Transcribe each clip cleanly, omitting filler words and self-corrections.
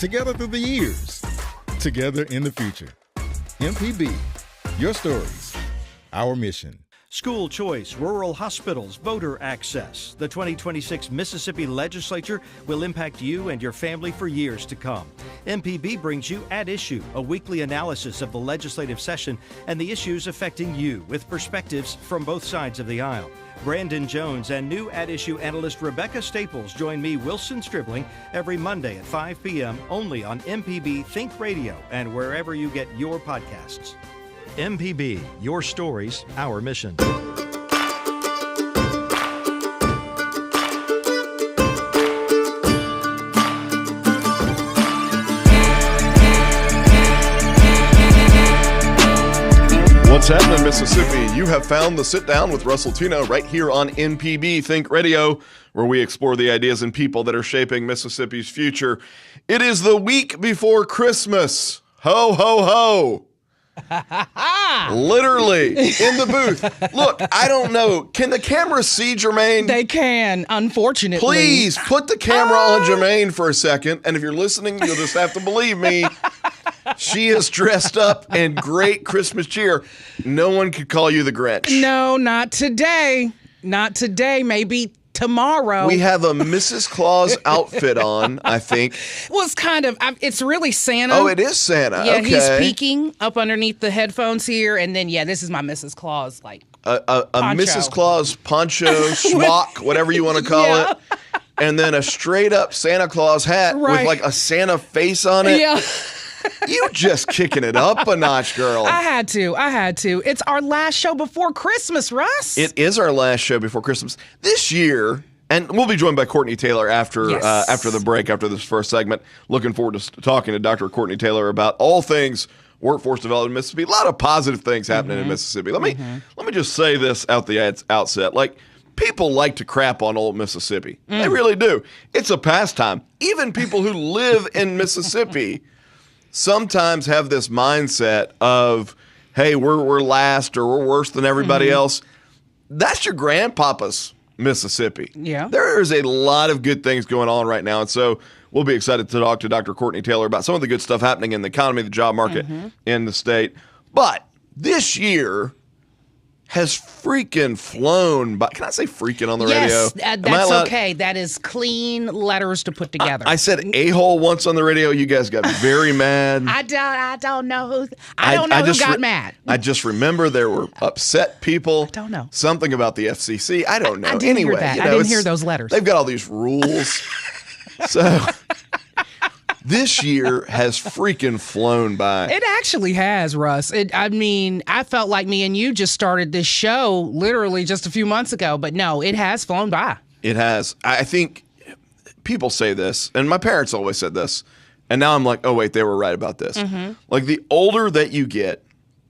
Together through the years. Together in the future. MPB, your stories, our mission. School choice, rural hospitals, voter access. The 2026 Mississippi Legislature will impact you and your family for years to come. MPB brings you At Issue, a weekly analysis of the legislative session and the issues affecting you with perspectives from both sides of the aisle. Brandon Jones and new At Issue analyst Rebecca Staples join me, Wilson Stribling, every Monday at 5 p.m. only on MPB Think Radio and wherever you get your podcasts. MPB, your stories, our mission. What's happening, Mississippi? You have found the Sit Down with Russ Latino right here on MPB Think Radio, where we explore the ideas and people that are shaping Mississippi's future. It is the week before Christmas. Ho, ho, ho. Literally in the booth. Look, I don't know. Can the camera see Germaine? They can, unfortunately. Please put the camera on Germaine for a second. And if you're listening, you'll just have to believe me. She is dressed up in great Christmas cheer. No one could call you the Grinch. No, not today. Not today. Maybe tomorrow. We have a Mrs. Claus outfit on, I think. Well, it's kind of, it's really Santa. Oh, it is Santa. Yeah, okay. He's peeking up underneath the headphones here. And then, this is my Mrs. Claus, like, a Mrs. Claus poncho, smock, whatever you want to call it. And then a straight up Santa Claus hat with like a Santa face on it. Yeah. You just kicking it up a notch, girl. I had to. It's our last show before Christmas, Russ. It is our last show before Christmas. This year, and we'll be joined by Courtney Taylor after the break, after this first segment. Looking forward to talking to Dr. Courtney Taylor about all things workforce development in Mississippi. A lot of positive things happening in Mississippi. Let me just say this out the outset. Like, people like to crap on old Mississippi. They really do. It's a pastime. Even people who live in Mississippi sometimes have this mindset of, hey, we're last or we're worse than everybody else. That's your grandpapa's Mississippi. Yeah. There is a lot of good things going on right now. And so we'll be excited to talk to Dr. Courtney Taylor about some of the good stuff happening in the economy, the job market in the state. But this year has freaking flown by. Can I say freaking on the radio? Yes, that's okay. That is clean letters to put together. I said a-hole once on the radio. You guys got very mad. I don't know who got mad. I just remember there were upset people. I don't know. Something about the FCC. I don't know. I didn't hear that. I didn't hear those letters. They've got all these rules. So this year has freaking flown by. It actually has, Russ. I felt like me and you just started this show literally just a few months ago, but no, it has flown by. It has. I think people say this, and my parents always said this, and now I'm like, oh, wait, they were right about this. Like, the older that you get,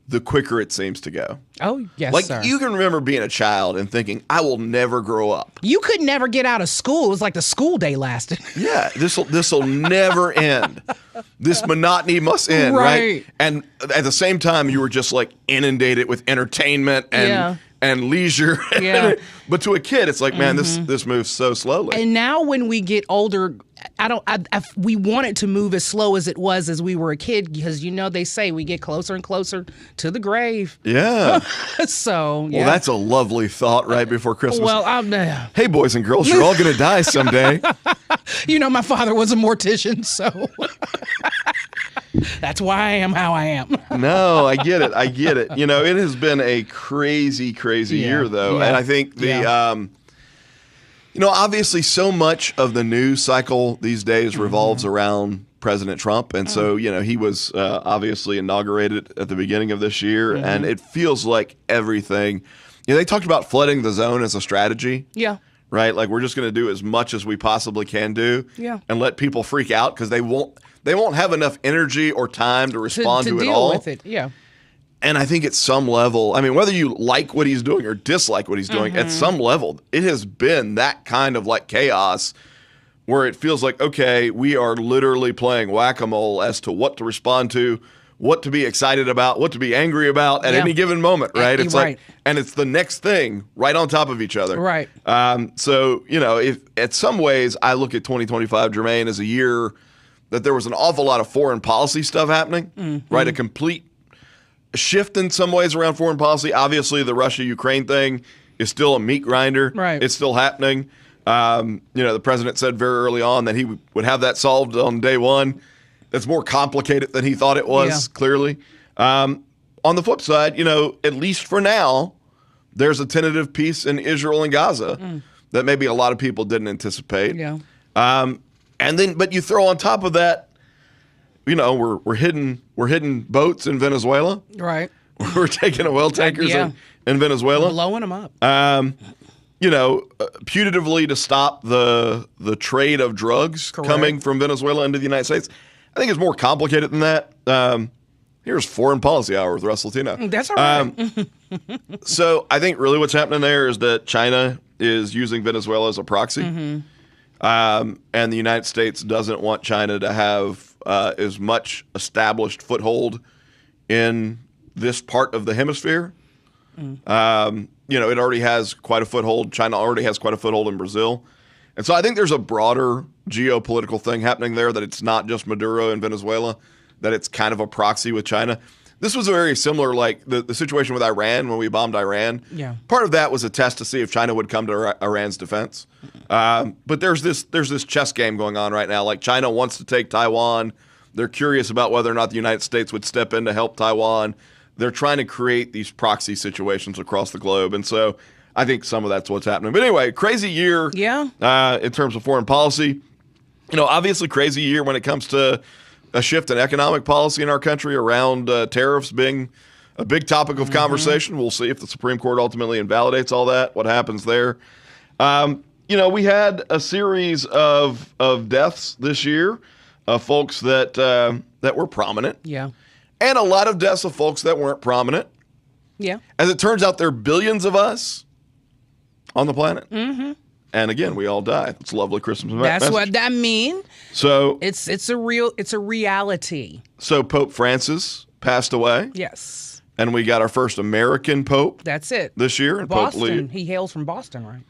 the quicker it seems to go. Oh, yes, like, sir. you can remember being a child and thinking, I will never grow up. You could never get out of school. It was like the school day lasted. Yeah, this'll never end. This monotony must end, right? And at the same time, you were just like inundated with entertainment and leisure. Yeah. But to a kid, it's like, man, this moves so slowly. And now when we get older, we want it to move as slow as it was as we were a kid, because they say we get closer and closer to the grave. Yeah. So, yeah. Well, that's a lovely thought right before Christmas. Well, hey, boys and girls, you're all going to die someday. My father was a mortician, so that's why I am how I am. No, I get it. It has been a crazy, crazy year, though. Yeah. And I think obviously so much of the news cycle these days revolves around President Trump. And so, he was obviously inaugurated at the beginning of this year. And it feels like everything, they talked about flooding the zone as a strategy. Yeah. Right? Like, we're just going to do as much as we possibly can do. Yeah. And let people freak out because they won't have enough energy or time to respond to it all. To deal with it, yeah. And I think at some level, I mean, whether you like what he's doing or dislike what he's doing, at some level, it has been that kind of like chaos where it feels like, okay, we are literally playing whack-a-mole as to what to respond to, what to be excited about, what to be angry about at any given moment, right? It's like, and it's the next thing right on top of each other. Right. So, if at some ways I look at 2025, Germaine, as a year that there was an awful lot of foreign policy stuff happening, right? A complete shift in some ways around foreign policy. Obviously, the Russia-Ukraine thing is still a meat grinder. Right. It's still happening. The president said very early on that he would have that solved on day one. That's more complicated than he thought it was, clearly. On the flip side, at least for now, there's a tentative peace in Israel and Gaza that maybe a lot of people didn't anticipate. Yeah. But you throw on top of that, we're hitting boats in Venezuela. Right. We're taking oil tankers in Venezuela. Blowing them up. Putatively to stop the trade of drugs coming from Venezuela into the United States. I think it's more complicated than that. Here's Foreign Policy Hour with Russ Latino. That's all right. So I think really what's happening there is that China is using Venezuela as a proxy. And the United States doesn't want China to have as much established foothold in this part of the hemisphere. It already has quite a foothold. China already has quite a foothold in Brazil. And so I think there's a broader geopolitical thing happening there, that it's not just Maduro in Venezuela, that it's kind of a proxy with China. This was a very similar, like the situation with Iran when we bombed Iran. Yeah. Part of that was a test to see if China would come to Iran's defense. But there's this chess game going on right now. Like, China wants to take Taiwan. They're curious about whether or not the United States would step in to help Taiwan. They're trying to create these proxy situations across the globe. And so I think some of that's what's happening. But anyway, crazy year in terms of foreign policy. Obviously crazy year when it comes to a shift in economic policy in our country around tariffs being a big topic of conversation. We'll see if the Supreme Court ultimately invalidates all that, what happens there. We had a series of deaths this year of folks that were prominent. Yeah. And a lot of deaths of folks that weren't prominent. Yeah. As it turns out, there are billions of us on the planet. Mm-hmm. And again, we all die. It's a lovely Christmas message. That's what that means. So it's a reality. So Pope Francis passed away. Yes. And we got our first American Pope. That's it. This year. And Boston. Pope Leo. He hails from Boston, right?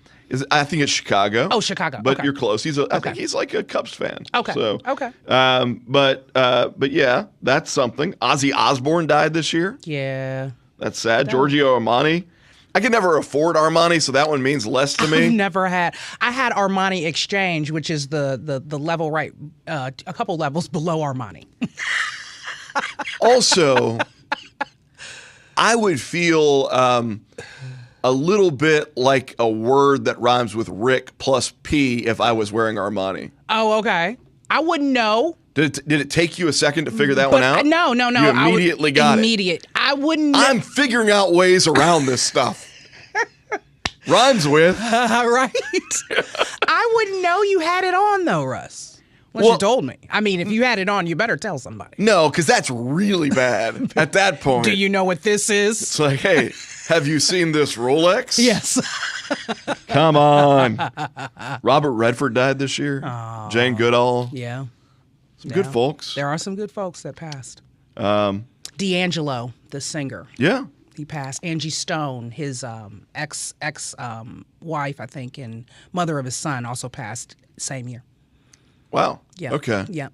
I think it's Chicago. Oh, Chicago. But okay. you're close. I think he's like a Cubs fan. Okay. So, okay. But yeah, that's something. Ozzy Osbourne died this year. Yeah. That's sad. Giorgio Armani. I could never afford Armani, so that one means less to me. I had Armani Exchange, which is the level right, a couple levels below Armani. Also, I would feel a little bit like a word that rhymes with Rick plus P if I was wearing Armani. Oh, okay. I wouldn't know. Did it take you a second to figure that one out? No. You immediately got it. I wouldn't. I'm figuring out ways around this stuff. Rhymes with. Right. I wouldn't know you had it on, though, Russ. You told me. I mean, if you had it on, you better tell somebody. No, because that's really bad at that point. Do you know what this is? It's like, hey, have you seen this Rolex? Yes. Come on. Robert Redford died this year. Oh, Jane Goodall. Yeah. Some good folks. There are some good folks that passed. D'Angelo, the singer. Yeah. He passed. Angie Stone, his ex wife, I think, and mother of his son, also passed same year. Wow. Yeah. Okay. Yeah.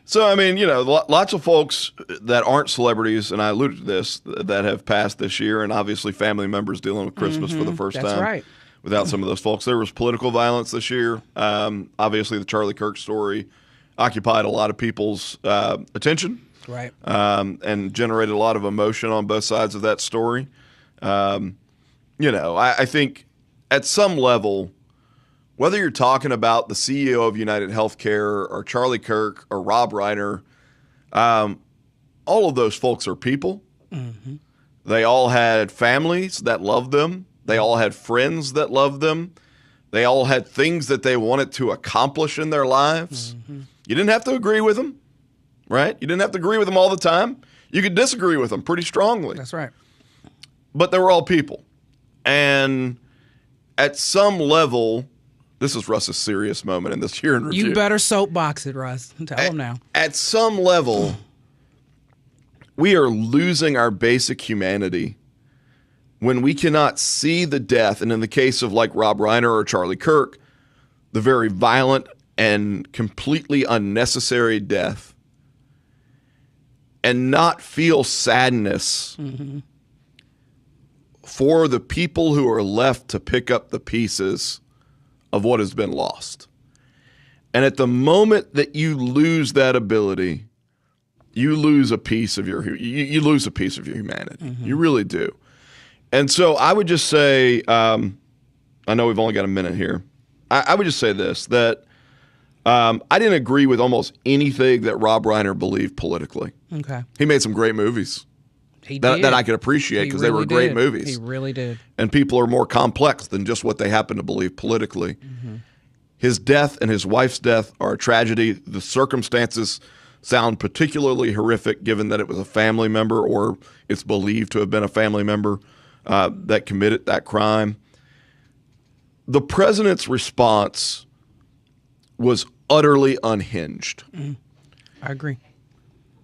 So, I mean, lots of folks that aren't celebrities, and I alluded to this, that have passed this year, and obviously family members dealing with Christmas for the first time. That's right. Without some of those folks. There was political violence this year. Obviously, the Charlie Kirk story occupied a lot of people's attention. Right. And generated a lot of emotion on both sides of that story. I think at some level, whether you're talking about the CEO of United Healthcare or Charlie Kirk or Rob Reiner, all of those folks are people. Mm-hmm. They all had families that loved them. They all had friends that loved them. They all had things that they wanted to accomplish in their lives. Mm-hmm. You didn't have to agree with them, right? You didn't have to agree with them all the time. You could disagree with them pretty strongly. That's right. But they were all people. And at some level, this is Russ's serious moment in this year in review. You better soapbox it, Russ. Tell him now. At some level, we are losing our basic humanity when we cannot see the death, and in the case of like Rob Reiner or Charlie Kirk, the very violent and completely unnecessary death and not feel sadness for the people who are left to pick up the pieces of what has been lost. And at the moment that you lose that ability, you lose a piece of your humanity. You really do. And so I would just say, I know we've only got a minute here. I would just say this, that I didn't agree with almost anything that Rob Reiner believed politically. Okay. He made some great movies that I could appreciate because they were great movies. He really did. And people are more complex than just what they happen to believe politically. His death and his wife's death are a tragedy. The circumstances sound particularly horrific given that it was a family member, or it's believed to have been a family member that committed that crime. The president's response was utterly unhinged. I agree.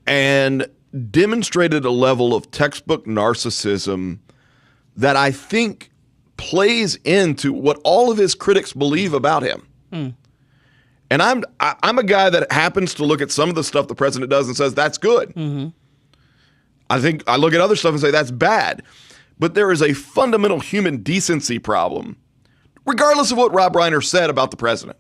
And demonstrated a level of textbook narcissism that I think plays into what all of his critics believe about him. And I'm a guy that happens to look at some of the stuff the president does and says, that's good. I think I look at other stuff and say, that's bad. But there is a fundamental human decency problem, regardless of what Rob Reiner said about the president.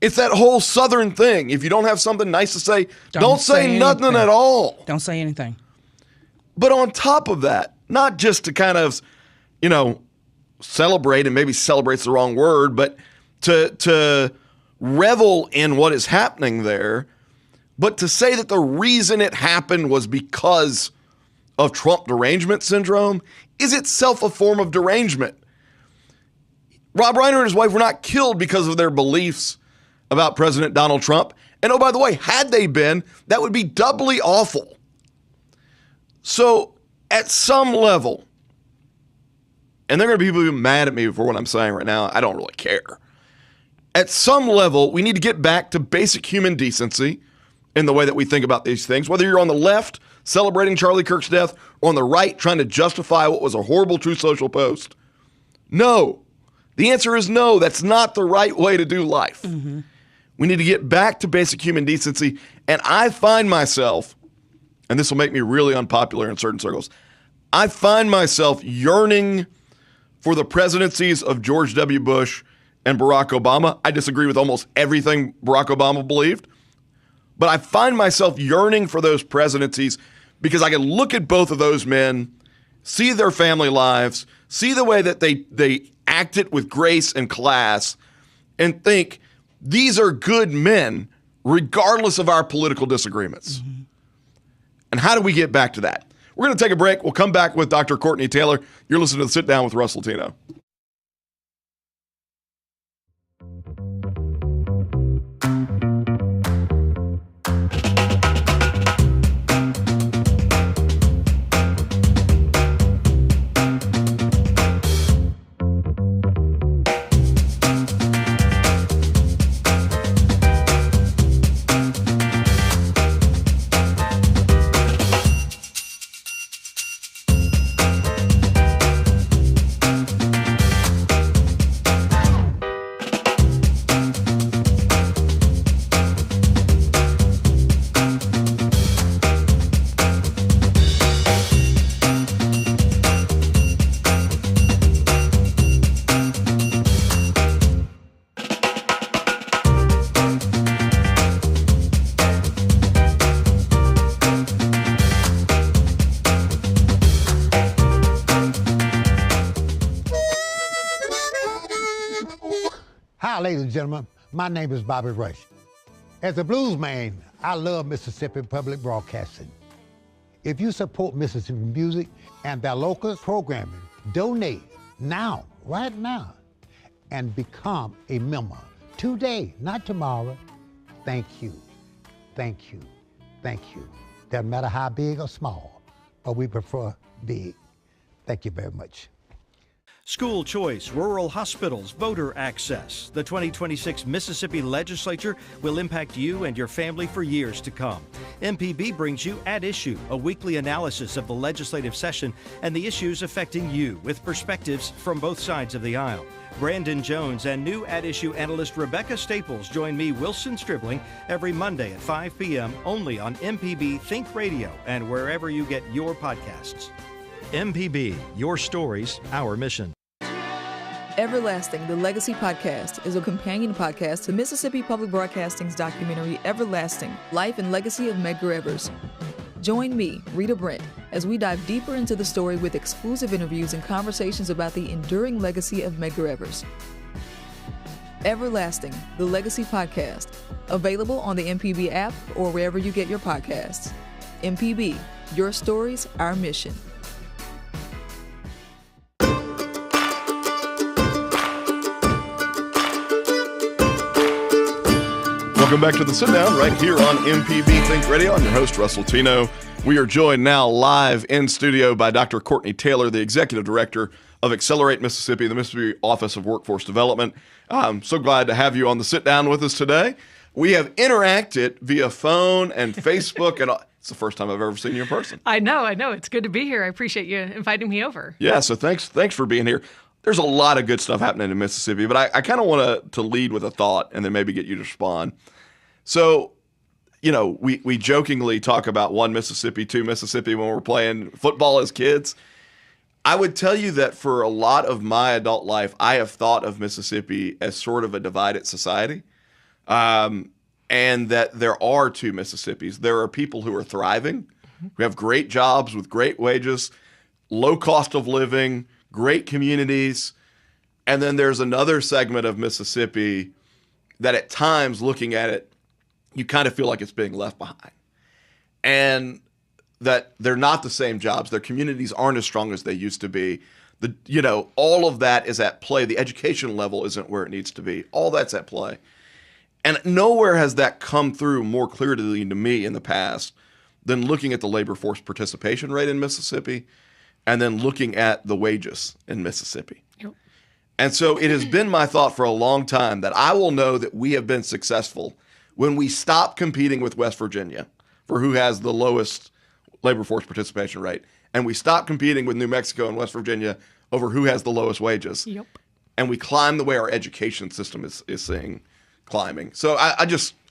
It's that whole Southern thing. If you don't have something nice to say, don't say nothing at all. Don't say anything. But on top of that, not just to kind of, celebrate, and maybe celebrate's the wrong word, but to revel in what is happening there, but to say that the reason it happened was because of Trump derangement syndrome is itself a form of derangement. Rob Reiner and his wife were not killed because of their beliefs about President Donald Trump. And oh, by the way, had they been, that would be doubly awful. So at some level, and there are going to be people mad at me for what I'm saying right now, I don't really care. At some level, we need to get back to basic human decency in the way that we think about these things, whether you're on the left celebrating Charlie Kirk's death or on the right trying to justify what was a horrible Truth Social post. No. The answer is no. That's not the right way to do life. We need to get back to basic human decency. And I find myself, and this will make me really unpopular in certain circles, I find myself yearning for the presidencies of George W. Bush and Barack Obama. I disagree with almost everything Barack Obama believed, but I find myself yearning for those presidencies because I can look at both of those men, see their family lives, see the way that they acted with grace and class, and think these are good men regardless of our political disagreements. And how do we get back to that? We're going to take a break. We'll come back with Dr. Courtney Taylor. You're listening to The Sit Down with Russ Latino. Hi, ladies and gentlemen. My name is Bobby Rush. As a blues man, I love Mississippi Public Broadcasting. If you support Mississippi music and their local programming, donate now, right now, and become a member today, not tomorrow. Thank you, thank you, thank you. Doesn't matter how big or small, but we prefer big. Thank you very much. School choice, rural hospitals, voter access. The 2026 Mississippi Legislature will impact you and your family for years to come. MPB brings you At Issue, a weekly analysis of the legislative session and the issues affecting you with perspectives from both sides of the aisle. Brandon Jones and new At Issue analyst Rebecca Staples join me, Wilson Stribling, every Monday at 5 p.m. only on MPB Think Radio and wherever you get your podcasts. MPB, your stories, our mission. Everlasting, the Legacy Podcast, is a companion podcast to Mississippi Public Broadcasting's documentary Everlasting, Life and Legacy of Medgar Evers. Join me, Rita Brent, as we dive deeper into the story with exclusive interviews and conversations about the enduring legacy of Medgar Evers. Everlasting, the Legacy Podcast, available on the MPB app or wherever you get your podcasts. MPB, your stories, our mission. Welcome back to the Sit Down right here on MPB Think Radio. I'm your host, Russ Latino. We are joined now live in studio by Dr. Courtney Taylor, the Executive Director of Accelerate Mississippi, the Mississippi Office of Workforce Development. I'm so glad to have you on the Sit Down with us today. We have interacted via phone and Facebook, and it's the first time I've ever seen you in person. I know. It's good to be here. I appreciate you inviting me over. Yeah, so thanks for being here. There's a lot of good stuff happening in Mississippi, but I kind of want to lead with a thought and then maybe get you to respond. So, you know, we jokingly talk about one Mississippi, two Mississippi when we're playing football as kids. I would tell you that for a lot of my adult life, I have thought of Mississippi as sort of a divided society, and that there are two Mississippis. There are people who are thriving, who have great jobs with great wages, low cost of living, great communities, and then there's another segment of Mississippi that at times, looking at it, you kind of feel like it's being left behind. And that they're not the same jobs. Their communities aren't as strong as they used to be. All of that is at play. The education level isn't where it needs to be. All that's at play. And nowhere has that come through more clearly to me in the past than looking at the labor force participation rate in Mississippi and then looking at the wages in Mississippi. Yep. And so it has been my thought for a long time that I will know that we have been successful when we stop competing with West Virginia for who has the lowest labor force participation rate, and we stop competing with New Mexico and West Virginia over who has the lowest wages. Yep. And we climb the way our education system is seeing climbing. So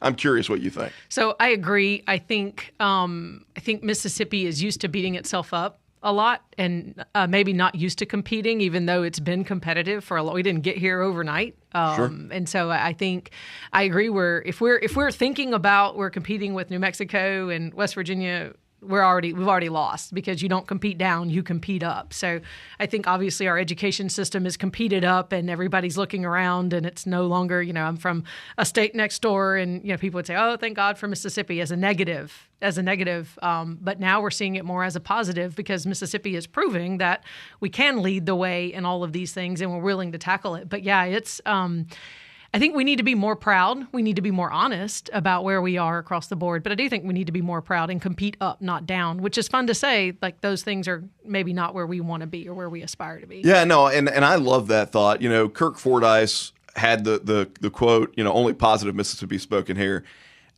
I'm curious what you think. So I agree. I think Mississippi is used to beating itself up a lot and maybe not used to competing, even though it's been competitive for a lot. We didn't get here overnight. Sure. And so I think I agree. If we're thinking about we're competing with New Mexico and West Virginia, we've already lost because you don't compete down, you compete up. So I think obviously our education system is competed up and everybody's looking around and it's no longer, I'm from a state next door and, people would say, oh, thank God for Mississippi as a negative. But now we're seeing it more as a positive because Mississippi is proving that we can lead the way in all of these things and we're willing to tackle it. But yeah, it's, I think we need to be more proud. We need to be more honest about where we are across the board. But I do think we need to be more proud and compete up, not down, which is fun to say. Like those things are maybe not where we want to be or where we aspire to be. Yeah, no, and I love that thought. Kirk Fordyce had the quote, only positive Mississippi spoken here.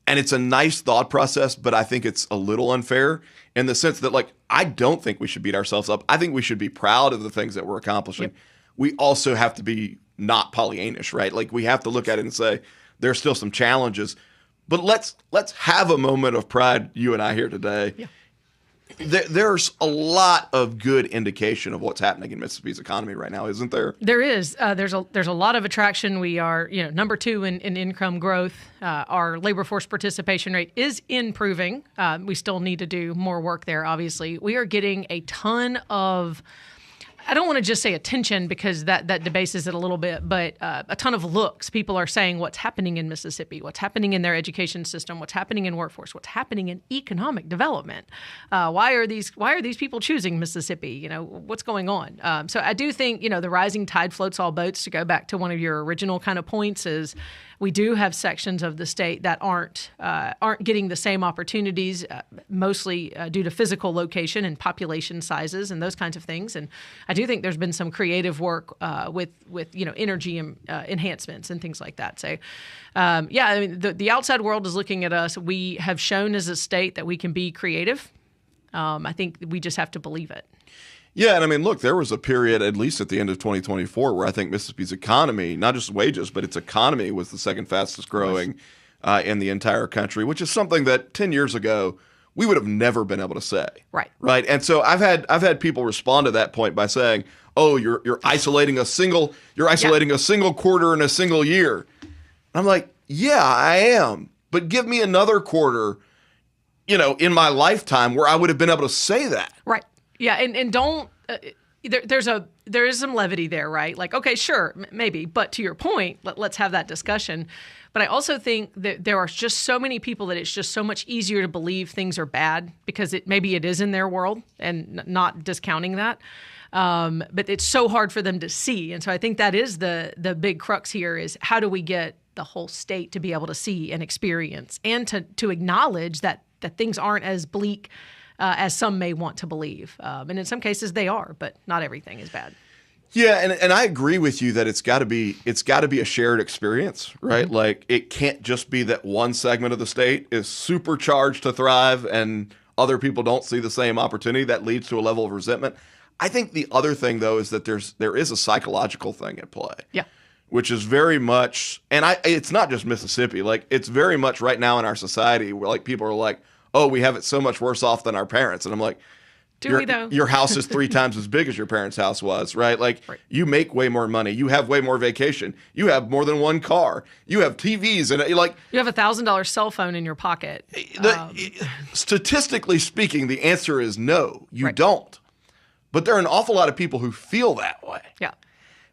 And it's a nice thought process, but I think it's a little unfair in the sense that, I don't think we should beat ourselves up. I think we should be proud of the things that we're accomplishing. Yep. We also have to be not Pollyannish, right? We have to look at it and say there's still some challenges, but let's have a moment of pride, you and I here today. Yeah. There's a lot of good indication of what's happening in Mississippi's economy right now, isn't there? There is. There's a lot of attraction. We are, number 2 in income growth. Our labor force participation rate is improving. We still need to do more work there, obviously. We are getting a ton of, I don't want to just say attention because that debases it a little bit, but a ton of looks. People are saying what's happening in Mississippi, what's happening in their education system, what's happening in workforce, what's happening in economic development. Why are these people choosing Mississippi? What's going on? So I do think, the rising tide floats all boats, to go back to one of your original kind of points, is we do have sections of the state that aren't getting the same opportunities, mostly due to physical location and population sizes and those kinds of things. And I do think there's been some creative work with energy enhancements and things like that. So, I mean, the outside world is looking at us. We have shown as a state that we can be creative. I think we just have to believe it. Yeah, and I mean, look, there was a period, at least at the end of 2024, where I think Mississippi's economy, not just wages, but its economy was the second fastest growing in the entire country, which is something that 10 years ago we would have never been able to say. Right. And so I've had people respond to that point by saying, "Oh, you're isolating a single quarter in a single year." And I'm like, "Yeah, I am. But give me another quarter, in my lifetime where I would have been able to say that." Right. Yeah, and don't there is some levity there, right? Like, okay, sure, maybe, but to your point, let's have that discussion. But I also think that there are just so many people that it's just so much easier to believe things are bad because maybe it is in their world, and not discounting that. But it's so hard for them to see, and so I think that is the big crux here: is how do we get the whole state to be able to see and experience, and to acknowledge that things aren't as bleak as some may want to believe. And in some cases they are, but not everything is bad. Yeah, and I agree with you that it's got to be a shared experience, right? Mm-hmm. Like, it can't just be that one segment of the state is supercharged to thrive and other people don't see the same opportunity. That leads to a level of resentment. I think the other thing, though, is that there is a psychological thing at play. Yeah. Which is very much, and it's not just Mississippi. Like, it's very much right now in our society where, like, people are like, "Oh, we have it so much worse off than our parents." And I'm like, do we though? Your house is 3 times as big as your parents' house was, right? Like, You make way more money. You have way more vacation. You have more than one car. You have TVs. And you have $1,000 cell phone in your pocket. Statistically speaking, the answer is no, you don't. But there are an awful lot of people who feel that way. Yeah.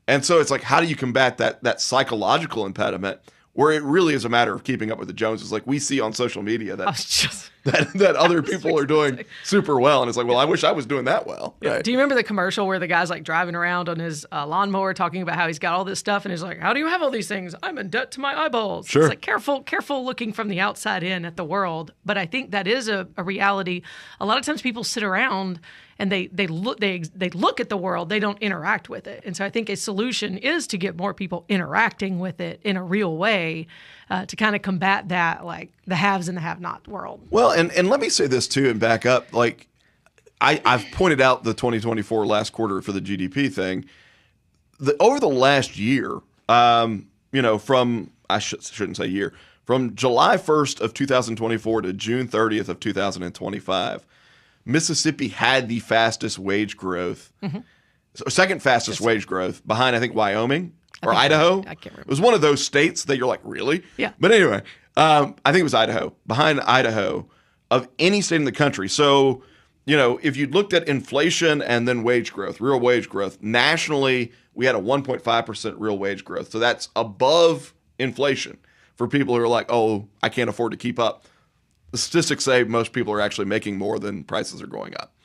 And so it's like, how do you combat that psychological impediment where it really is a matter of keeping up with the Joneses? Like, we see on social media that other people are doing super well. And it's like, well, I wish I was doing that well. Yeah. Right? Do you remember the commercial where the guy's like driving around on his lawnmower talking about how he's got all this stuff? And he's like, "How do you have all these things? I'm in debt to my eyeballs." Sure. It's like, careful looking from the outside in at the world. But I think that is a reality. A lot of times people sit around and they look at the world, they don't interact with it. And so I think a solution is to get more people interacting with it in a real way, to kind of combat that, like the haves and the have-not world. Well, and let me say this too and back up. Like, I've pointed out the 2024 last quarter for the GDP thing. Over the last year, from shouldn't say year, from July 1st of 2024 to June 30th of 2025, Mississippi had the fastest wage growth, second fastest wage growth, behind, I think, Wyoming or Idaho. I can't remember. It was one of those states that you're like, really? Yeah. But anyway, I think it was Idaho, behind Idaho, of any state in the country. So, if you looked at inflation and then wage growth, real wage growth, nationally, we had a 1.5% real wage growth. So that's above inflation for people who are like, "Oh, I can't afford to keep up." The statistics say most people are actually making more than prices are going up.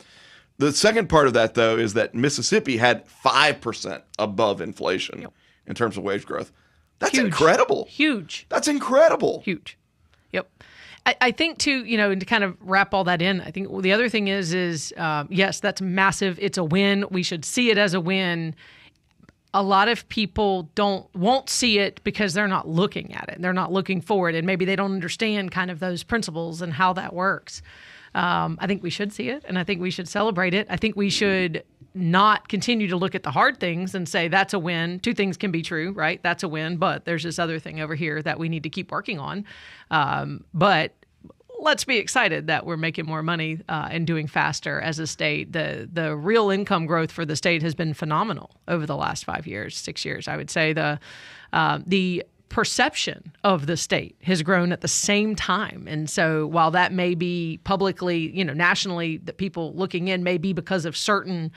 The second part of that, though, is that Mississippi had 5% above inflation in terms of wage growth. That's incredible. Huge. That's incredible. Huge. Yep. I think, too, to kind of wrap all that in, I think the other thing is yes, that's massive. It's a win. We should see it as a win. A lot of people won't see it because they're not looking at it. They're not looking forward, and maybe they don't understand kind of those principles and how that works. I think we should see it, and I think we should celebrate it. I think we should not continue to look at the hard things and say that's a win. Two things can be true, right? That's a win, but there's this other thing over here that we need to keep working on. But let's be excited that we're making more money and doing faster as a state. The real income growth for the state has been phenomenal over the last 6 years. I would say the perception of the state has grown at the same time. And so while that may be publicly, nationally, that people looking in may be because of certain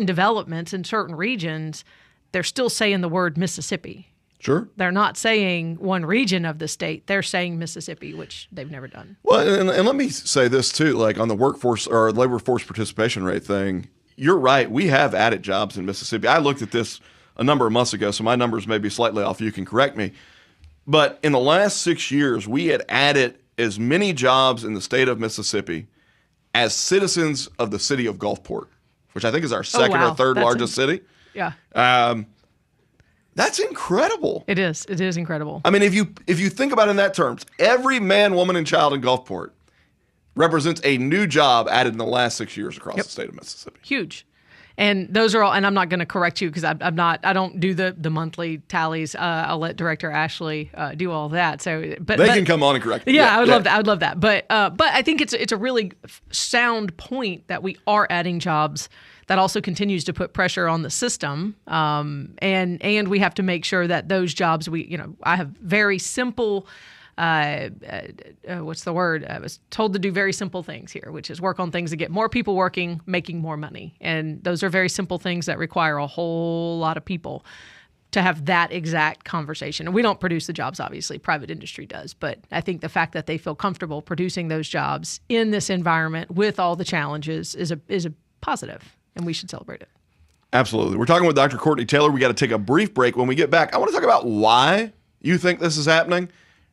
developments in certain regions, they're still saying the word Mississippi. Sure. They're not saying one region of the state. They're saying Mississippi, which they've never done. Well, and let me say this too, like on the workforce or labor force participation rate thing, you're right. We have added jobs in Mississippi. I looked at this a number of months ago, so my numbers may be slightly off. You can correct me. But in the last 6 years, we had added as many jobs in the state of Mississippi as citizens of the city of Gulfport. which I think is our second wow. or third That's largest city. Yeah. That's incredible. It is. It is incredible. I mean, if you think about it in that terms, every man, woman, and child in Gulfport represents a new job added in the last 6 years across the state of Mississippi. Huge. And those are all, and I'm not going to correct you because I don't do the monthly tallies. I'll let Director Ashley do all that. So, but they can come on and correct me. Yeah, I would love that. I would love that. But I think it's a really sound point that we are adding jobs. That also continues to put pressure on the system, and we have to make sure that those jobs I have very simple. What's the word? I was told to do very simple things here, which is work on things that get more people working, making more money. And those are very simple things that require a whole lot of people to have that exact conversation. And we don't produce the jobs, obviously, private industry does. But I think the fact that they feel comfortable producing those jobs in this environment with all the challenges is a positive, and we should celebrate it. Absolutely. We're talking with Dr. Courtney Taylor. We got to take a brief break. When we get back, I want to talk about why you think this is happening.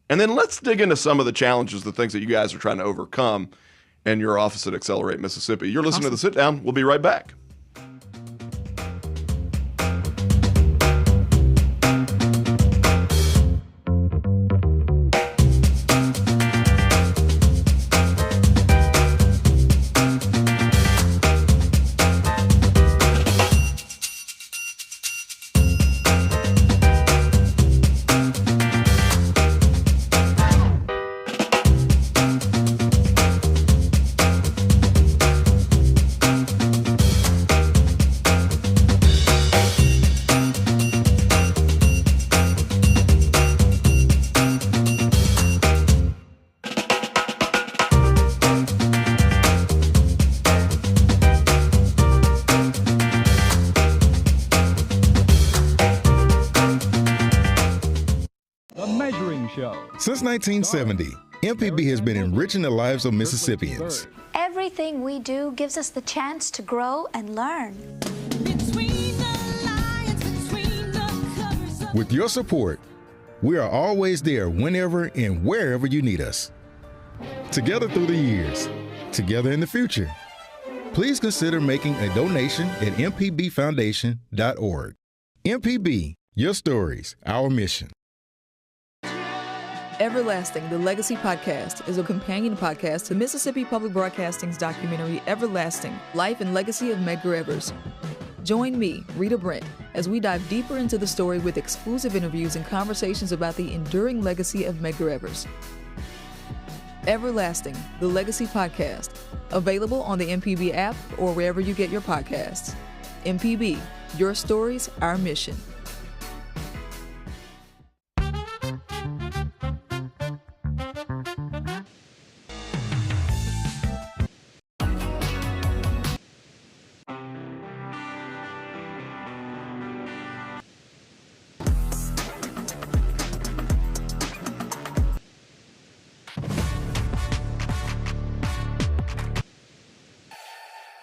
And then let's dig into some of the challenges, the things that you guys are trying to overcome in your office at Accelerate Mississippi. You're listening to The Sit Down. We'll be right back. Since 1970, MPB has been enriching the lives of Mississippians. Everything we do gives us the chance to grow and learn. With your support, we are always there whenever and wherever you need us. Together through the years, together in the future. Please consider making a donation at mpbfoundation.org. MPB, your stories, our mission. Everlasting, the Legacy Podcast, is a companion podcast to Mississippi Public Broadcasting's documentary Everlasting, Life and Legacy of Medgar Evers. Join me, Rita Brent, as we dive deeper into the story with exclusive interviews and conversations about the enduring legacy of Medgar Evers. Everlasting, the Legacy Podcast, available on the MPB app or wherever you get your podcasts. MPB, your stories, our mission.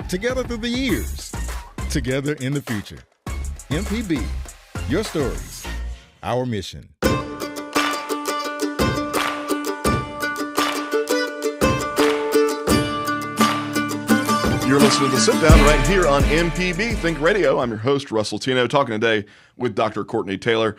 Together through the years, together in the future. MPB, your stories, our mission. You're listening to The Sit Down right here on MPB Think Radio. I'm your host, Russ Latino, talking today with Dr. Courtney Taylor.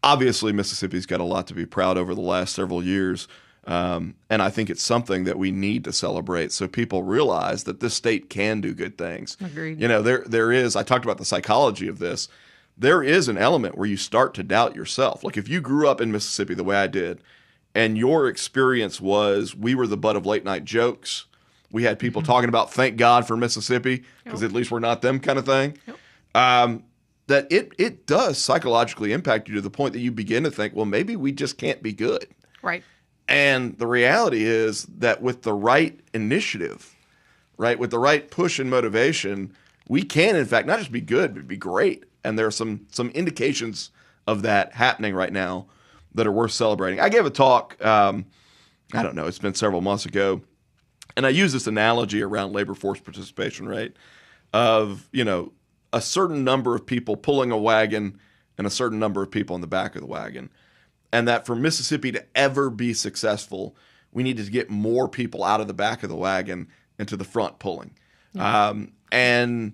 Obviously, Mississippi's got a lot to be proud over the last several years. And I think it's something that we need to celebrate so people realize that this state can do good things. Agreed. You know, there is, I talked about the psychology of this. There is an element where you start to doubt yourself. Like if you grew up in Mississippi the way I did, and your experience was we were the butt of late night jokes. We had people talking about thank God for Mississippi, because at least we're not them kind of thing. That it does psychologically impact you to the point that you begin to think, well, maybe we just can't be good. Right. And the reality is that with the right initiative, right, with the right push and motivation, we can, in fact, not just be good, but be great. And there are some indications of that happening right now that are worth celebrating. I gave a talk, I don't know, it's been several months ago, and I use this analogy around labor force participation rate of, you know, a certain number of people pulling a wagon and a certain number of people in the back of the wagon. And that for Mississippi to ever be successful, we needed to get more people out of the back of the wagon and to the front pulling. And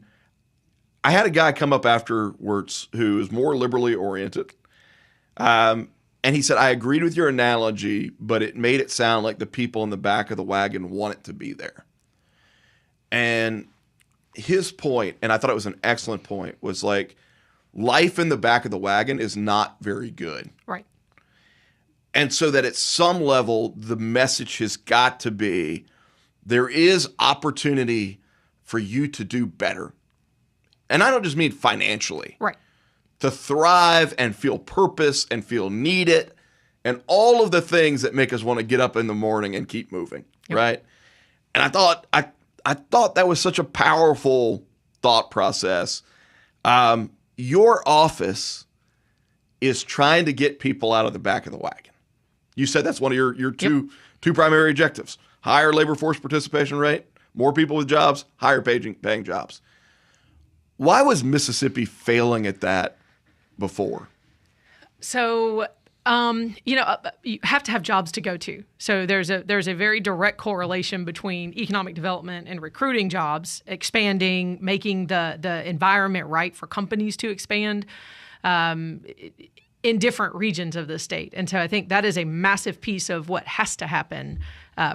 I had a guy come up afterwards who is more liberally oriented. And he said, I agreed with your analogy, but it made it sound like the people in the back of the wagon want it to be there. And his point, and I thought it was an excellent point, was like, life in the back of the wagon is not very good. Right. And so that at some level, the message has got to be, there is opportunity for you to do better. And I don't just mean financially. Right. To thrive and feel purpose and feel needed and all of the things that make us want to get up in the morning and keep moving, right? And I thought that was such a powerful thought process. Your office is trying to get people out of the back of the wagon. You said that's one of your two primary objectives. Higher labor force participation rate, more people with jobs, higher paying jobs. Why was Mississippi failing at that before? So, you have to have jobs to go to. So there's a very direct correlation between economic development and recruiting jobs, expanding, making the environment right for companies to expand in different regions of the state. And so I think that is a massive piece of what has to happen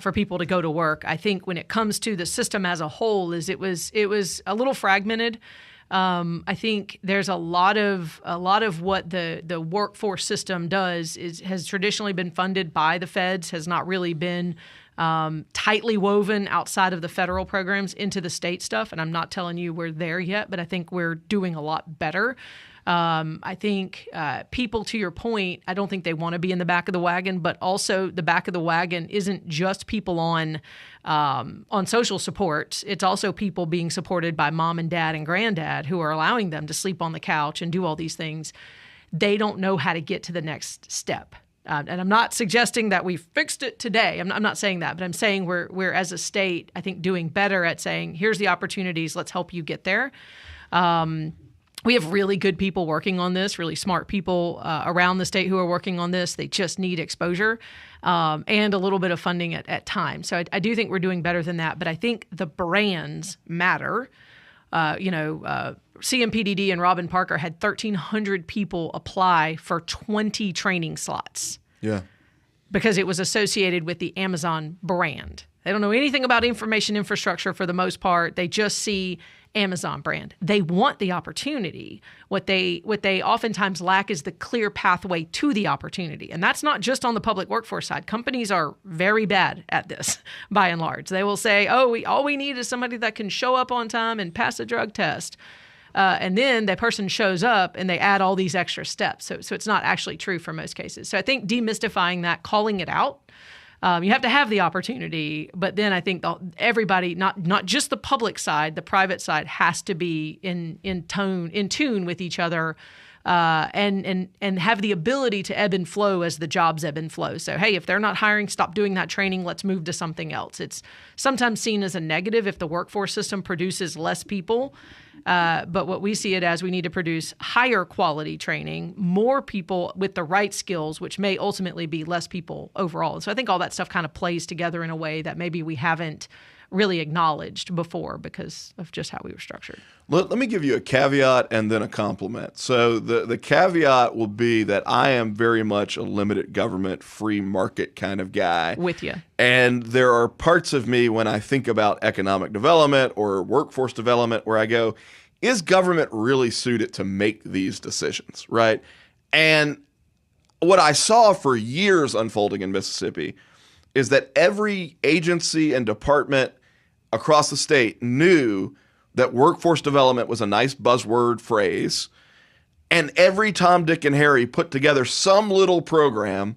for people to go to work. I think when it comes to the system as a whole, it was a little fragmented. I think there's a lot of what the workforce system does has traditionally been funded by the feds, has not really been tightly woven outside of the federal programs into the state stuff. And I'm not telling you we're there yet, but I think we're doing a lot better. I think people, to your point, I don't think they want to be in the back of the wagon, but also the back of the wagon isn't just people on social support. It's also people being supported by mom and dad and granddad who are allowing them to sleep on the couch and do all these things. They don't know how to get to the next step. And I'm not suggesting that we've fixed it today. I'm not saying that, but I'm saying we're as a state, I think, doing better at saying, here's the opportunities, let's help you get there. We have really good people working on this, really smart people around the state who are working on this. They just need exposure and a little bit of funding at times. So I do think we're doing better than that. But I think the brands matter. CMPDD and Robin Parker had 1,300 people apply for 20 training slots. Yeah. Because it was associated with the Amazon brand. They don't know anything about information infrastructure for the most part. They just see Amazon brand. They want the opportunity. What they oftentimes lack is the clear pathway to the opportunity. And that's not just on the public workforce side. Companies are very bad at this by and large. They will say, all we need is somebody that can show up on time and pass a drug test. And then that person shows up and they add all these extra steps. So it's not actually true for most cases. So I think demystifying that, calling it out, you have to have the opportunity, but then I think everybody, not just the public side, the private side has to be in tune with each other, and have the ability to ebb and flow as the jobs ebb and flow. So, hey, if they're not hiring, stop doing that training. Let's move to something else. It's sometimes seen as a negative if the workforce system produces less people. But what we see it as, we need to produce higher quality training, more people with the right skills, which may ultimately be less people overall. So I think all that stuff kind of plays together in a way that maybe we haven't really acknowledged before because of just how we were structured. Let me give you a caveat and then a compliment. So the caveat will be that I am very much a limited government, free market kind of guy. With you. And there are parts of me when I think about economic development or workforce development where I go, is government really suited to make these decisions, right? And what I saw for years unfolding in Mississippi is that every agency and department across the state knew that workforce development was a nice buzzword phrase. And every Tom, Dick, and Harry put together some little program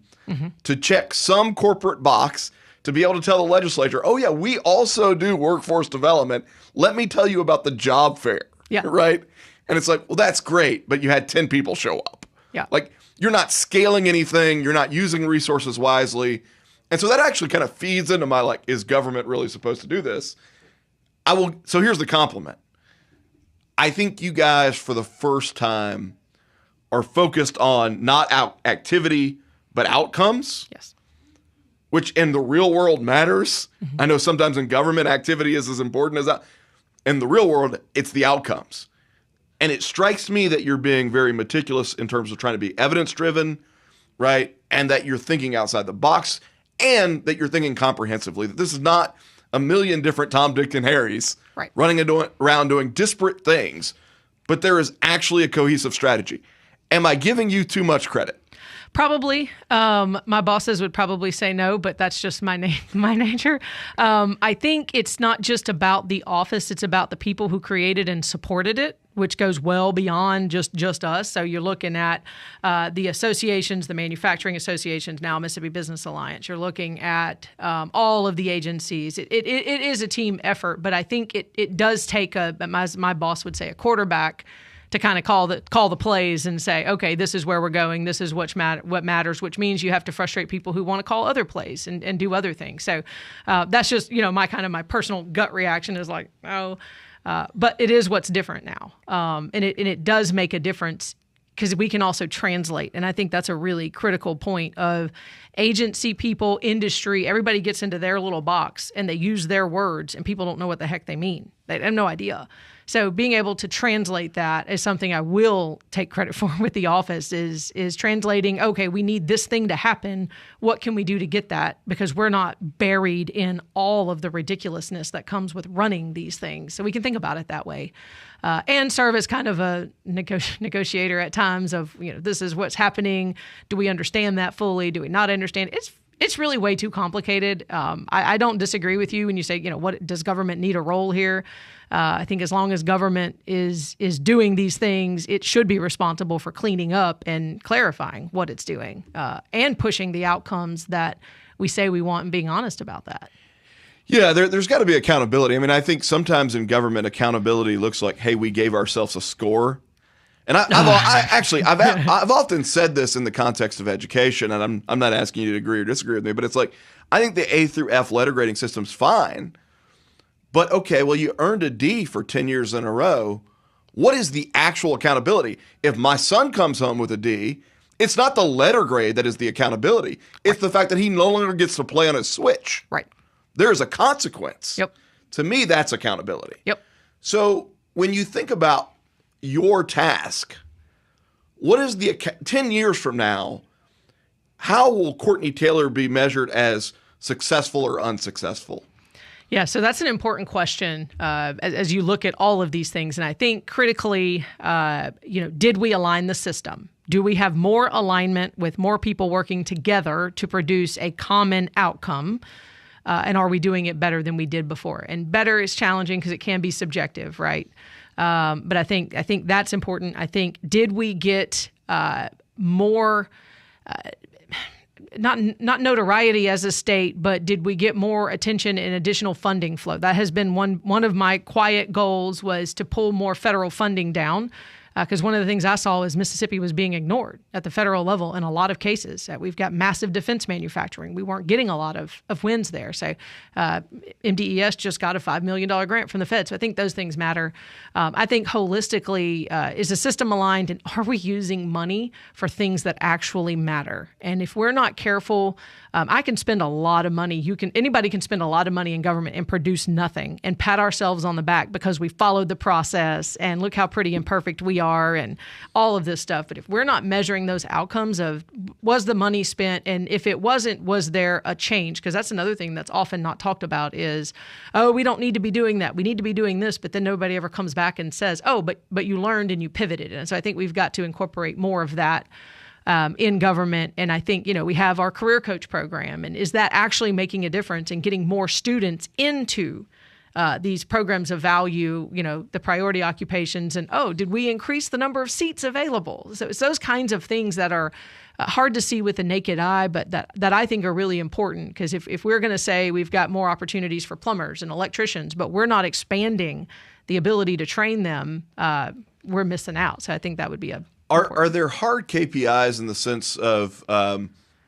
to check some corporate box to be able to tell the legislature, oh, yeah, we also do workforce development. Let me tell you about the job fair. Yeah. Right? And it's like, well, that's great, but you had 10 people show up. Yeah. Like, you're not scaling anything. You're not using resources wisely. And so that actually kind of feeds into my, like, is government really supposed to do this? So here's the compliment. I think you guys, for the first time, are focused on not activity, but outcomes. Yes. Which in the real world matters. I know sometimes in government, activity is as important as that. In the real world, it's the outcomes. And it strikes me that you're being very meticulous in terms of trying to be evidence-driven, right? And that you're thinking outside the box, and that you're thinking comprehensively, that this is not a million different Tom, Dick, and Harrys running around doing disparate things, but there is actually a cohesive strategy. Am I giving you too much credit? Probably. My bosses would probably say no, but that's just my nature. I think it's not just about the office. It's about the people who created and supported it, which goes well beyond just us. So you're looking at the associations, the manufacturing associations, now Mississippi Business Alliance. You're looking at all of the agencies. It is a team effort, but I think it does take, as my boss would say, a quarterback to kind of call the plays and say, okay, this is where we're going. This is what matters, which means you have to frustrate people who want to call other plays and do other things. So that's just, my personal gut reaction is like, oh, but it is what's different now. And it does make a difference because we can also translate. And I think that's a really critical point of agency people, industry, everybody gets into their little box and they use their words and people don't know what the heck they mean. They have no idea. So being able to translate that is something I will take credit for with the office is translating, okay, we need this thing to happen. What can we do to get that? Because we're not buried in all of the ridiculousness that comes with running these things. So we can think about it that way and serve as kind of a negotiator at times of, this is what's happening. Do we understand that fully? Do we not understand? It's really way too complicated. I don't disagree with you when you say, what does government need a role here? I think as long as government is doing these things, it should be responsible for cleaning up and clarifying what it's doing and pushing the outcomes that we say we want and being honest about that. Yeah, there's got to be accountability. I mean, I think sometimes in government, accountability looks like, hey, we gave ourselves a score. And I've often said this in the context of education, and I'm not asking you to agree or disagree with me, but it's like, I think the A through F letter grading system's fine. But okay, well, you earned a D for 10 years in a row. What is the actual accountability? If my son comes home with a D, it's not the letter grade that is the accountability. It's the fact that he no longer gets to play on his Switch. Right. There is a consequence. Yep. To me, that's accountability. Yep. So when you think about your task, what is 10 years from now, how will Courtney Taylor be measured as successful or unsuccessful? Yeah, so that's an important question as you look at all of these things. And I think critically, did we align the system? Do we have more alignment with more people working together to produce a common outcome? And are we doing it better than we did before? And better is challenging because it can be subjective, right? But I think that's important. I think, did we get more not notoriety as a state, but did we get more attention and additional funding flow? That has been one of my quiet goals, was to pull more federal funding down. Because one of the things I saw is Mississippi was being ignored at the federal level in a lot of cases. We've got massive defense manufacturing. We weren't getting a lot of wins there. So MDES just got a $5 million grant from the Fed. So I think those things matter. I think holistically, is the system aligned, and are we using money for things that actually matter? And if we're not careful, I can spend a lot of money. Anybody can spend a lot of money in government and produce nothing and pat ourselves on the back because we followed the process and look how pretty and perfect we are and all of this stuff. But if we're not measuring those outcomes of, was the money spent, and if it wasn't, was there a change? Because that's another thing that's often not talked about is, oh, we don't need to be doing that. We need to be doing this. But then nobody ever comes back and says, oh, but you learned and you pivoted. And so I think we've got to incorporate more of that in government. And I think, we have our career coach program. And is that actually making a difference in getting more students into these programs of value, the priority occupations? And, did we increase the number of seats available? So it's those kinds of things that are hard to see with the naked eye, but that I think are really important. Because if we're going to say we've got more opportunities for plumbers and electricians, but we're not expanding the ability to train them, we're missing out. So I think that would be Are there hard KPIs in the sense of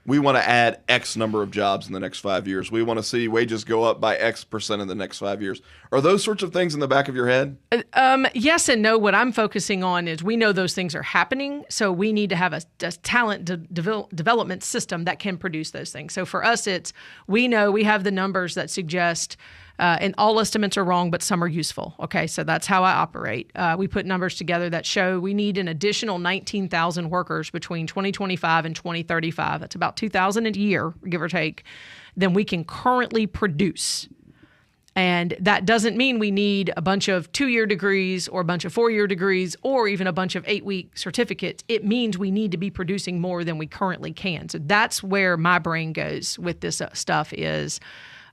we want to add X number of jobs in the next 5 years? We want to see wages go up by X percent in the next 5 years. Are those sorts of things in the back of your head? Yes and no. What I'm focusing on is we know those things are happening, so we need to have a talent development system that can produce those things. So for us, we know we have the numbers that suggest And all estimates are wrong, but some are useful. Okay, so that's how I operate. We put numbers together that show we need an additional 19,000 workers between 2025 and 2035. That's about 2,000 a year, give or take, than we can currently produce. And that doesn't mean we need a bunch of 2-year degrees or a bunch of 4-year degrees or even a bunch of 8-week certificates. It means we need to be producing more than we currently can. So that's where my brain goes with this stuff is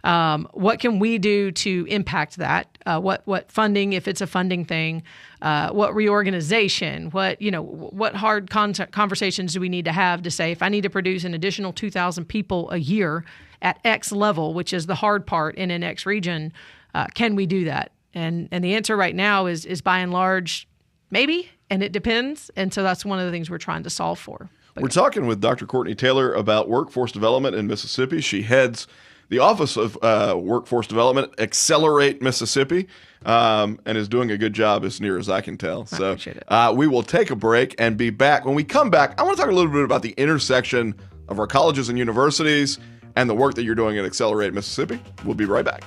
what can we do to impact that? What funding, if it's a funding thing, what reorganization, what hard conversations do we need to have to say, if I need to produce an additional 2,000 people a year at X level, which is the hard part in an X region, can we do that? And the answer right now is by and large, maybe, and it depends. And so that's one of the things we're trying to solve for. We're talking with Dr. Courtney Taylor about workforce development in Mississippi. She heads the Office of Workforce Development, Accelerate Mississippi, and is doing a good job as near as I can tell. I appreciate it. We will take a break and be back. When we come back, I want to talk a little bit about the intersection of our colleges and universities and the work that you're doing at Accelerate Mississippi. We'll be right back.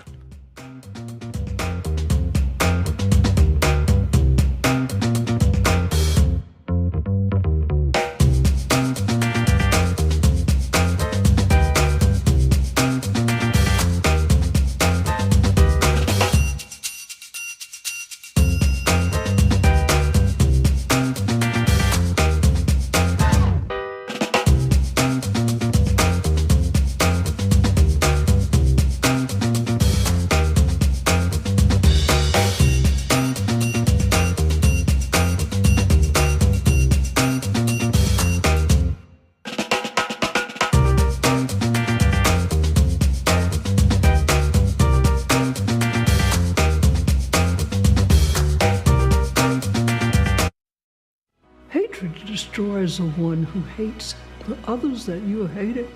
Destroys the one who hates. The others that you hated,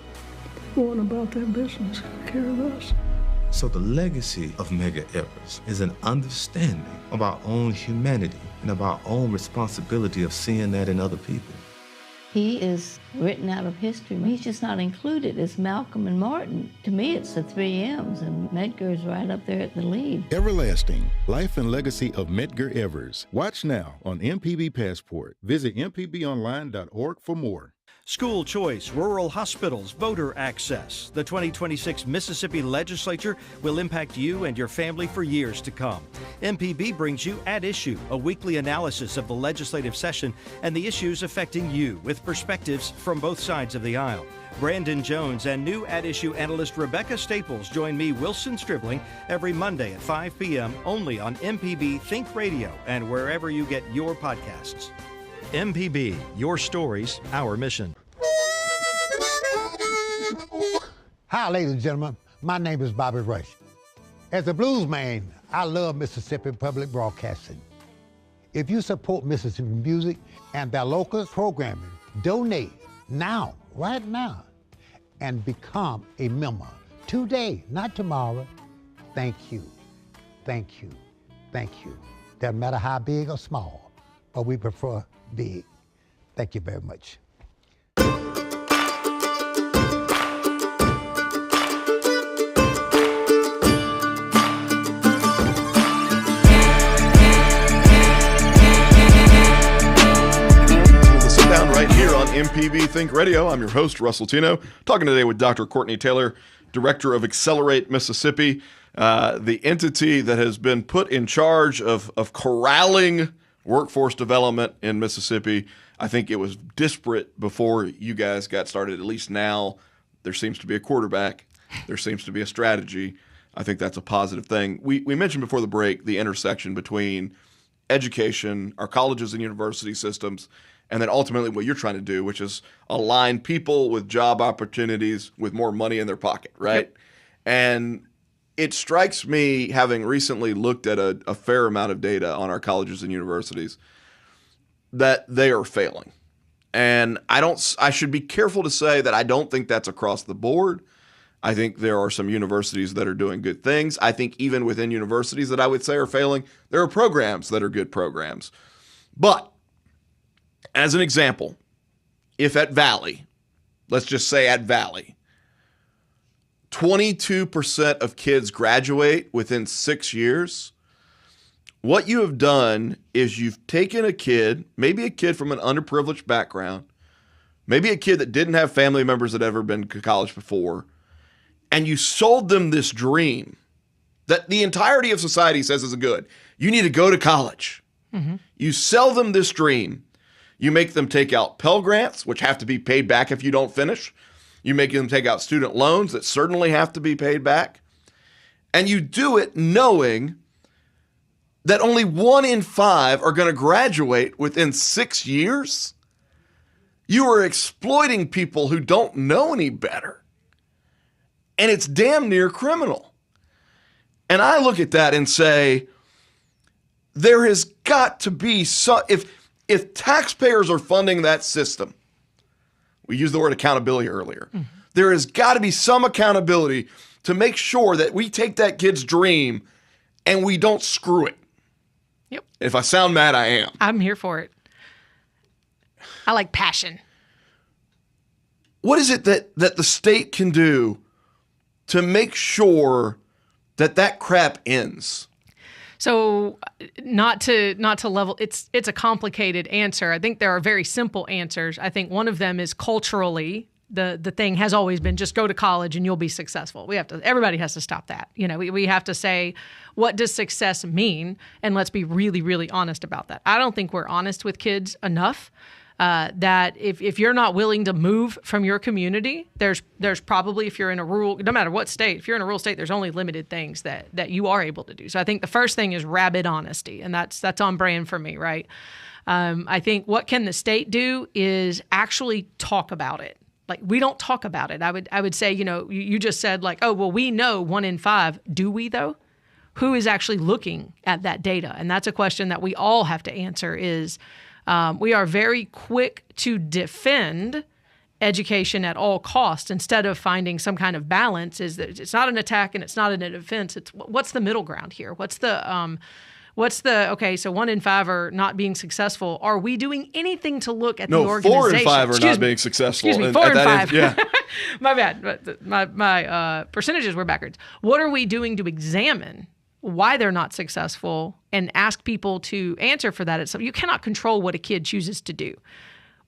go on about their business. Care of us. So the legacy of Medgar Evers is an understanding of our own humanity and of our own responsibility of seeing that in other people. He is written out of history. He's just not included as Malcolm and Martin. To me, it's the 3 M's, and Medgar's right up there at the lead. Everlasting, Life and Legacy of Medgar Evers. Watch now on MPB Passport. Visit mpbonline.org for more. School choice, rural hospitals, voter access. The 2026 Mississippi Legislature will impact you and your family for years to come. MPB brings you At Issue, a weekly analysis of the legislative session and the issues affecting you with perspectives from both sides of the aisle. Brandon Jones and new At Issue analyst Rebecca Staples join me, Wilson Stribling, every Monday at 5 p.m. only on MPB Think Radio and wherever you get your podcasts. MPB, your stories, our mission. Hi, ladies and gentlemen. My name is Bobby Rush. As a blues man, I love Mississippi Public Broadcasting. If you support Mississippi music and their local programming, donate now, right now, and become a member today, not tomorrow. Thank you. Thank you. Thank you. Doesn't matter how big or small, but we prefer big. Thank you very much. Right here on MPB Think Radio. I'm your host, Russ Latino, talking today with Dr. Courtney Taylor, Director of Accelerate Mississippi, the entity that has been put in charge of corralling workforce development in Mississippi. I think it was disparate before you guys got started. At least now there seems to be a quarterback. There seems to be a strategy. I think that's a positive thing. We mentioned before the break the intersection between education, our colleges and university systems, and then ultimately what you're trying to do, which is align people with job opportunities with more money in their pocket, right? Yep. And it strikes me, having recently looked at a fair amount of data on our colleges and universities, that they are failing. And I should be careful to say that I don't think that's across the board. I think there are some universities that are doing good things. I think even within universities that I would say are failing, there are programs that are good programs. But as an example, if at Valley, let's just say at Valley, 22% of kids graduate within 6 years, what you have done is you've taken a kid, maybe a kid from an underprivileged background, maybe a kid that didn't have family members that had ever been to college before, and you sold them this dream that the entirety of society says is good. You need to go to college. Mm-hmm. You sell them this dream. You make them take out Pell Grants, which have to be paid back if you don't finish. You make them take out student loans that certainly have to be paid back. And you do it knowing that only 1 in 5 are going to graduate within 6 years. You are exploiting people who don't know any better. And it's damn near criminal. And I look at that and say, there has got to be some, if taxpayers are funding that system, we used the word accountability earlier, there has got to be some accountability to make sure that we take that kid's dream and we don't screw it. Yep. If I sound mad, I am. I'm here for it. I like passion. What is it that the state can do to make sure that crap ends? So not to level, it's a complicated answer. I think there are very simple answers. I think one of them is culturally, the thing has always been just go to college and you'll be successful. Everybody has to stop that. We have to say, what does success mean? And let's be really, really honest about that. I don't think we're honest with kids enough. That if you're not willing to move from your community, there's probably, if you're in a rural, no matter what state, if you're in a rural state, there's only limited things that you are able to do. So I think the first thing is rabid honesty, and that's on brand for me, right? I think what can the state do is actually talk about it. Like, we don't talk about it. I would say, you just said like, oh, well, we know 1 in 5. Do we though? Who is actually looking at that data? And that's a question that we all have to answer is, we are very quick to defend education at all costs instead of finding some kind of balance. Is that it's not an attack and it's not a defense. It's what's the middle ground here? What's the okay? So 1 in 5 are not being successful. Are we doing anything to look at the organization? 4 in 5 are not being successful. Excuse me, 4 in 5. Yeah. My bad. My percentages were backwards. What are we doing to examine why they're not successful and ask people to answer for that? You cannot control what a kid chooses to do.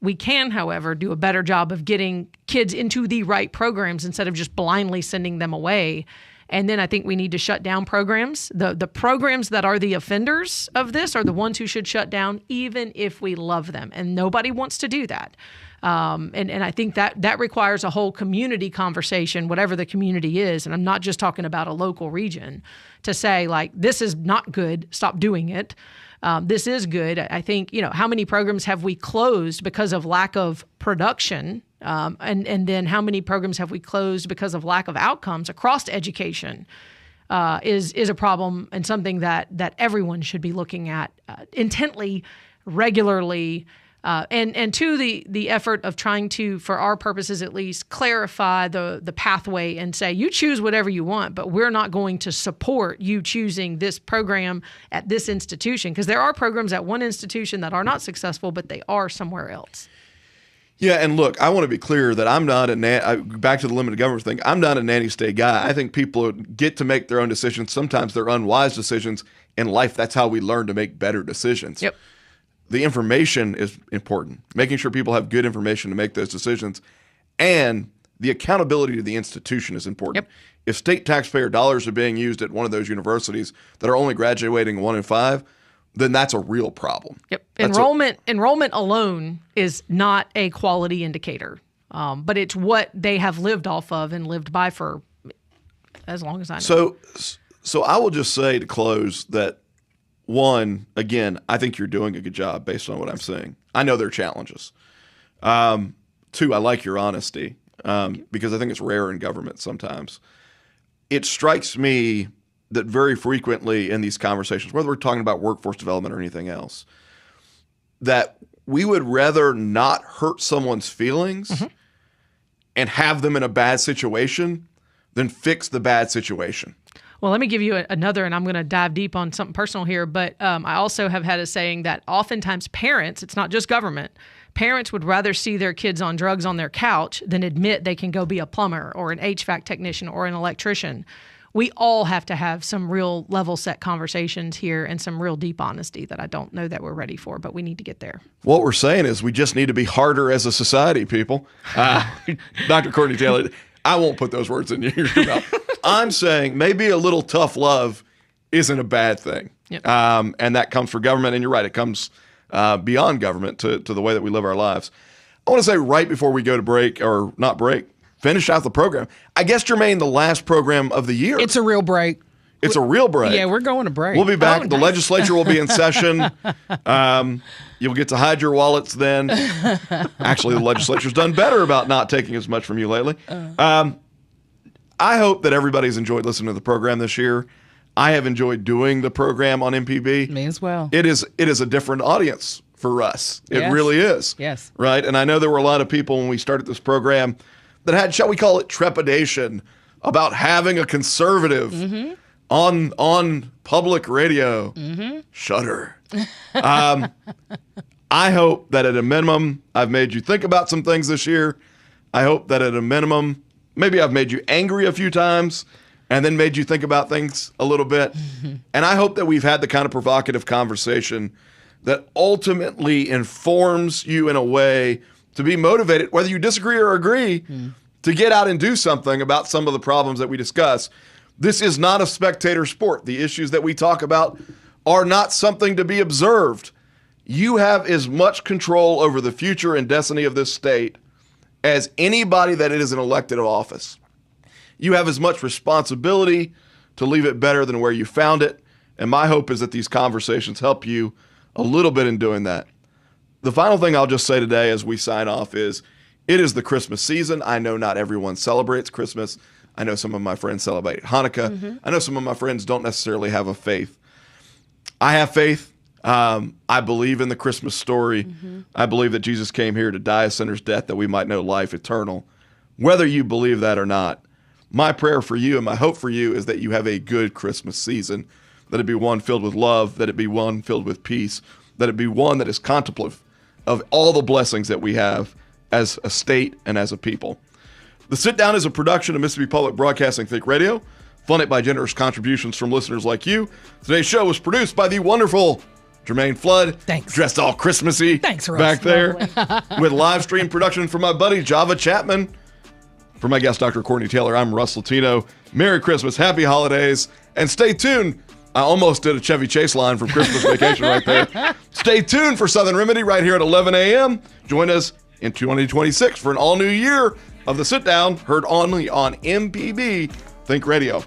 We can, however, do a better job of getting kids into the right programs instead of just blindly sending them away. And then I think we need to shut down programs. The programs that are the offenders of this are the ones who should shut down, even if we love them. And nobody wants to do that. And I think that requires a whole community conversation, whatever the community is. And I'm not just talking about a local region, to say like, this is not good, stop doing it. This is good. I think, how many programs have we closed because of lack of production? And then how many programs have we closed because of lack of outcomes across education? Is a problem and something that everyone should be looking at intently, regularly, and to the effort of trying to, for our purposes at least, clarify the pathway and say, you choose whatever you want, but we're not going to support you choosing this program at this institution, because there are programs at one institution that are not successful, but they are somewhere else. Yeah, and look, I want to be clear that I'm not back to the limited government thing, I'm not a nanny state guy. I think people get to make their own decisions. Sometimes they're unwise decisions. In life, that's how we learn to make better decisions. Yep. The information is important, making sure people have good information to make those decisions, and the accountability to the institution is important. Yep. If state taxpayer dollars are being used at one of those universities that are only graduating 1 in 5, then that's a real problem. Yep. Enrollment alone is not a quality indicator, but it's what they have lived off of and lived by for as long as I know. So I will just say to close that, one, again, I think you're doing a good job based on what I'm saying. I know there are challenges. 2, I like your honesty because I think it's rare in government sometimes. It strikes me that very frequently in these conversations, whether we're talking about workforce development or anything else, that we would rather not hurt someone's feelings and have them in a bad situation than fix the bad situation. Well, let me give you another, and I'm going to dive deep on something personal here, but I also have had a saying that oftentimes parents, it's not just government, parents would rather see their kids on drugs on their couch than admit they can go be a plumber or an HVAC technician or an electrician. We all have to have some real level set conversations here and some real deep honesty that I don't know that we're ready for, but we need to get there. What we're saying is we just need to be harder as a society, people. Dr. Courtney Taylor, I won't put those words in your mouth. I'm saying maybe a little tough love isn't a bad thing. Yep. And that comes for government. And you're right, it comes beyond government to the way that we live our lives. I want to say right before we go to break, or not break, finish out the program. I guess, Germaine, the last program of the year. It's a real break. It's a real break. Yeah, we're going to break. We'll be back. Oh, The legislature will be in session. You'll get to hide your wallets then. Actually, the legislature's done better about not taking as much from you lately. I hope that everybody's enjoyed listening to the program this year. I have enjoyed doing the program on MPB. Me as well. It is a different audience for us. It Yes. really is. Yes. Right? And I know there were a lot of people when we started this program that had, shall we call it, trepidation about having a conservative on public radio. Shudder. I hope that at a minimum, I've made you think about some things this year. I hope that at a minimum, maybe I've made you angry a few times and then made you think about things a little bit. And I hope that we've had the kind of provocative conversation that ultimately informs you in a way to be motivated, whether you disagree or agree, to get out and do something about some of the problems that we discuss. This is not a spectator sport. The issues that we talk about are not something to be observed. You have as much control over the future and destiny of this state as anybody that is in elected office. You have as much responsibility to leave it better than where you found it. And my hope is that these conversations help you a little bit in doing that. The final thing I'll just say today as we sign off is it is the Christmas season. I know not everyone celebrates Christmas. I know some of my friends celebrate Hanukkah. I know some of my friends don't necessarily have a faith. I have faith. I believe in the Christmas story. I believe that Jesus came here to die a sinner's death that we might know life eternal. Whether you believe that or not, my prayer for you and my hope for you is that you have a good Christmas season, that it be one filled with love, that it be one filled with peace, that it be one that is contemplative of all the blessings that we have as a state and as a people. The Sit Down is a production of Mississippi Public Broadcasting Think Radio, funded by generous contributions from listeners like you. Today's show was produced by the wonderful Germaine Flood. Thanks. Dressed all Christmassy. Thanks, Russ. Back there. With live stream production from my buddy Java Chapman. For my guest, Dr. Courtney Taylor, I'm Russ Latino. Merry Christmas, happy holidays, and stay tuned. I almost did a Chevy Chase line from Christmas Vacation right there. Stay tuned for Southern Remedy right here at 11 a.m. Join us in 2026 for an all-new year of The Sit Down, heard only on MPB Think Radio.